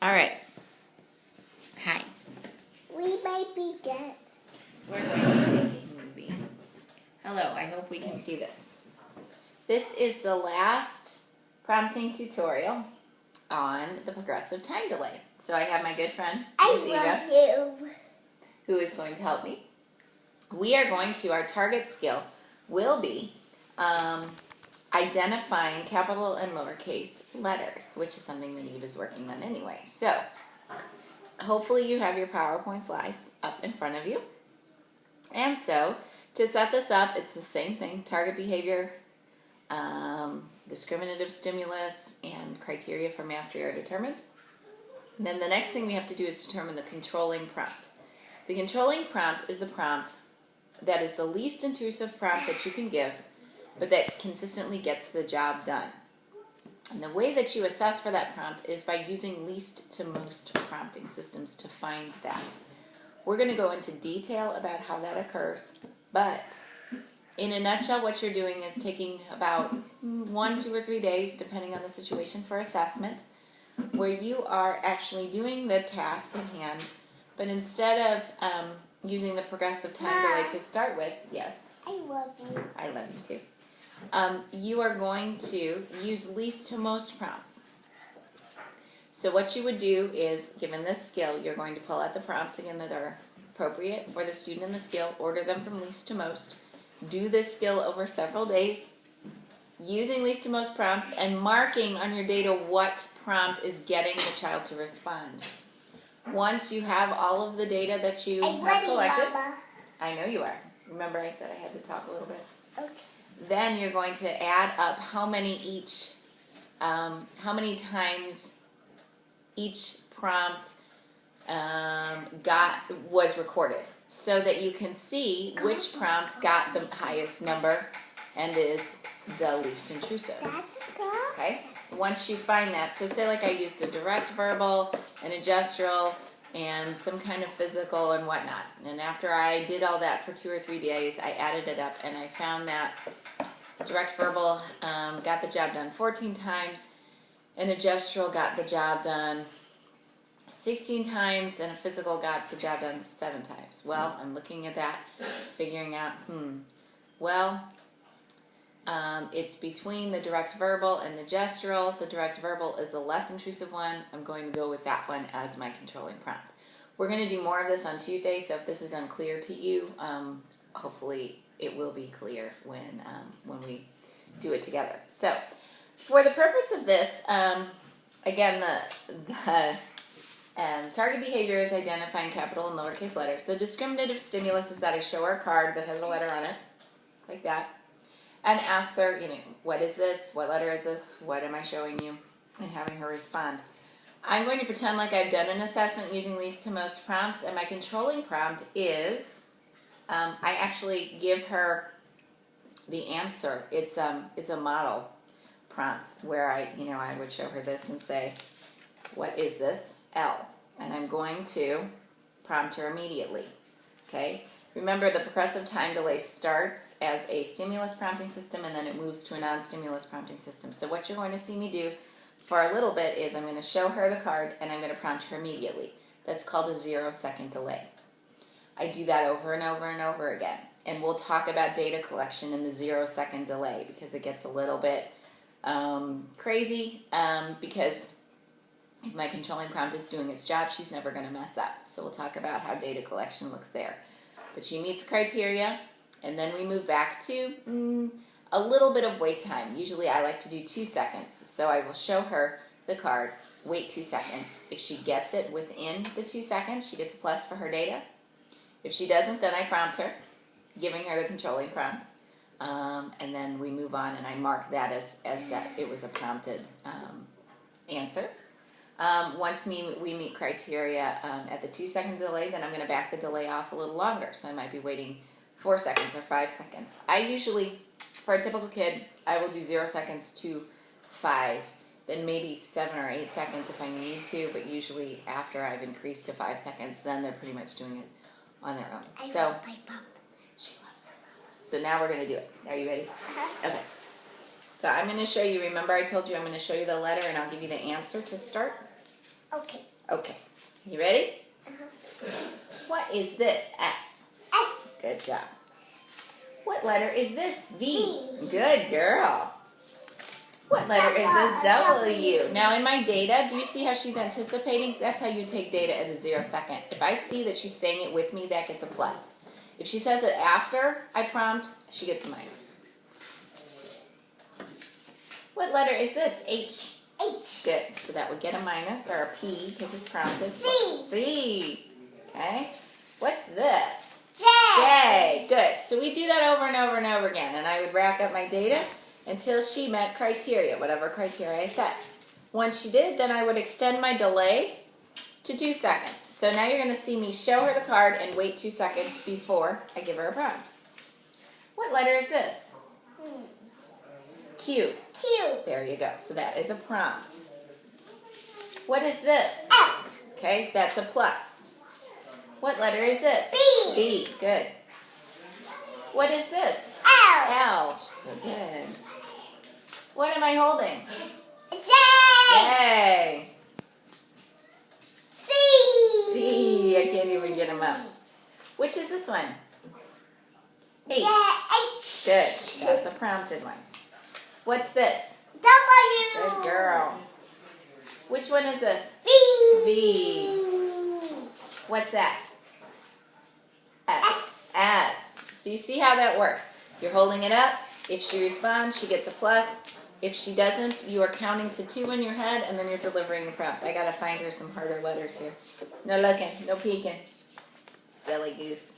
All right. Hi. We might be dead. We're going to make a movie. Hello, I hope we can see this. This is the last prompting tutorial on the progressive time delay. So I have my good friend, Miss Eva, I love you. who is going to help me. We are going to, our target skill will be identifying capital and lowercase letters, which is something that Eve is working on anyway. So hopefully you have your PowerPoint slides up in front of you. And so to set this up, it's the same thing: target behavior, discriminative stimulus, and criteria for mastery are determined. And then the next thing we have to do is determine the controlling prompt. The controlling prompt is the prompt that is the least intrusive prompt that you can give, but that consistently gets the job done. And the way that you assess for that prompt is by using least to most prompting systems to find that. We're going to go into detail about how that occurs, but in a nutshell, what you're doing is taking about 1, 2, or 3 days, depending on the situation, for assessment, where you are actually doing the task at hand, but instead of using the progressive time delay to start with, yes? I love you. I love you too. You are going to use least to most prompts. So what you would do is, given this skill, you're going to pull out the prompts again that are appropriate for the student in the skill, order them from least to most, do this skill over several days, using least to most prompts and marking on your data what prompt is getting the child to respond. Once you have all of the data that you have collected, Mama. I know you are. Remember I said I had to talk a little bit? Okay. Then you're going to add up how many times each prompt was recorded, so that you can see which prompt got the highest number and is the least intrusive. That's good. Okay? Once you find that, so say like I used a direct verbal, and a gestural, and some kind of physical and whatnot. And after I did all that for 2 or 3 days, I added it up and I found that direct verbal got the job done 14 times, and a gestural got the job done 16 times, and a physical got the job done 7 times. Well, I'm looking at that, figuring out, it's between the direct verbal and the gestural. The direct verbal is the less intrusive one. I'm going to go with that one as my controlling prompt. We're going to do more of this on Tuesday, so if this is unclear to you, hopefully it will be clear when we do it together. So for the purpose of this, again, the target behavior is identifying capital and lowercase letters. The discriminative stimulus is that I show her a card that has a letter on it, like that, and ask her, what is this? What letter is this? What am I showing you? And having her respond. I'm going to pretend like I've done an assessment using least to most prompts, and my controlling prompt is, I actually give her the answer. It's a model prompt where I would show her this and say, what is this? L. And I'm going to prompt her immediately. Okay? Remember, the progressive time delay starts as a stimulus prompting system, and then it moves to a non-stimulus prompting system. So what you're going to see me do for a little bit is I'm going to show her the card, and I'm going to prompt her immediately. That's called a 0-second delay. I do that over and over and over again. And we'll talk about data collection in the 0-second delay, because it gets a little bit crazy, because if my controlling prompt is doing its job, she's never going to mess up. So we'll talk about how data collection looks there. But she meets criteria, and then we move back to a little bit of wait time. Usually I like to do 2 seconds. So I will show her the card, wait 2 seconds. If she gets it within the 2 seconds, she gets a plus for her data. If she doesn't, then I prompt her, giving her the controlling prompt. And then we move on, and I mark that as that it was a prompted answer. Once we meet criteria at the 2-second delay, then I'm going to back the delay off a little longer. So I might be waiting 4 seconds or 5 seconds. I usually, for a typical kid, I will do 0 seconds to 5, then maybe 7 or 8 seconds if I need to, but usually after I've increased to 5 seconds, then they're pretty much doing it on their own. I So love my mom. she loves her mama. So now we're going to do it. Are you ready? Uh-huh. Okay. So I'm going to show you, remember I told you I'm going to show you the letter and I'll give you the answer to start? Okay. Okay, you ready? Uh-huh. What is this? S. S. Good job. What letter is this? V. V. Good girl. What letter is a W? Now in my data, do you see how she's anticipating? That's how you take data at a 0 second. If I see that she's saying it with me, that gets a plus. If she says it after I prompt, she gets a minus. What letter is this? H. H. Good. So that would get a minus or a P because it's prompted. C. C. Okay. What's this? J. J. Good. So we do that over and over and over again, and I would rack up my data until she met criteria, whatever criteria I set. Once she did, then I would extend my delay to 2 seconds. So now you're going to see me show her the card and wait 2 seconds before I give her a prompt. What letter is this? Q. Q. There you go. So that is a prompt. What is this? F. Okay, that's a plus. What letter is this? B. B. Good. What is this? L. L. So good. What am I holding? J. Yay. C. C. I can't even get them up. Which is this one? H. J. H. Good. That's a prompted one. What's this? W. Good girl. Which one is this? V. V. What's that? S. S. So you see how that works. You're holding it up. If she responds, she gets a plus. If she doesn't, you are counting to 2 in your head, and then you're delivering the prompt. I gotta find her some harder letters here. No looking, no peeking. Silly goose.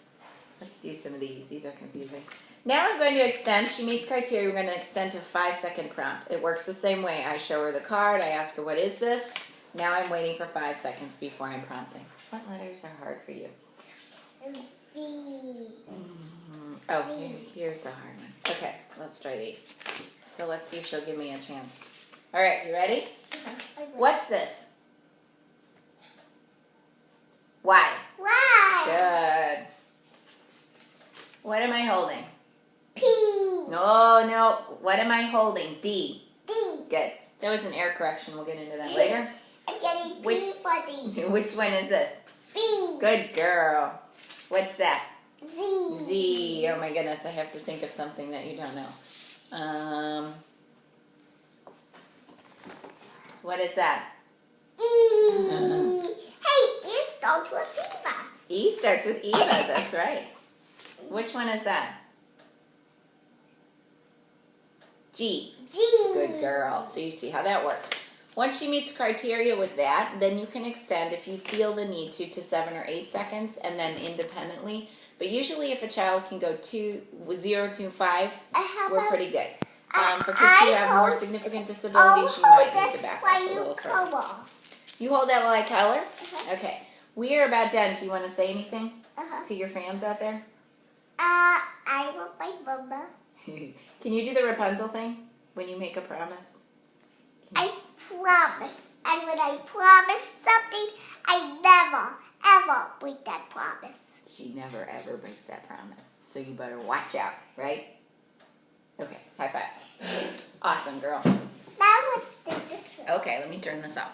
Let's do some of these. These are confusing. Now I'm going to extend. She meets criteria. We're going to extend to 5-second prompt. It works the same way. I show her the card. I ask her, what is this? Now I'm waiting for 5 seconds before I'm prompting. What letters are hard for you? V. Oh, here's the hard one. Okay, let's try these. So let's see if she'll give me a chance. All right, you ready? What's this? Y. Y. Good. What am I holding? P. No. What am I holding? D. D. Good. There was an error correction. We'll get into that later. I'm getting P Wait. for D. Which one is this? B. Good girl. What's that? Z. Z. Oh my goodness, I have to think of something that you don't know. What is that? E. Hey, E starts with Eva. E starts with Eva. That's right. Which one is that? G. G. Good girl. So you see how that works. Once she meets criteria with that, then you can extend if you feel the need to 7 or 8 seconds, and then independently. But usually if a child can go 0 to 5, we're pretty good. For kids who have more significant disabilities, you might need to back up a little further. You hold that while I tell her? Okay. We are about done. Do you want to say anything to your fans out there? I will my mama. Can you do the Rapunzel thing when you make a promise? I promise. And when I promise something, I never, ever break that promise. She never ever breaks that promise. So you better watch out, right? Okay, high five. Awesome, girl. Now let's do this one. Okay, let me turn this off.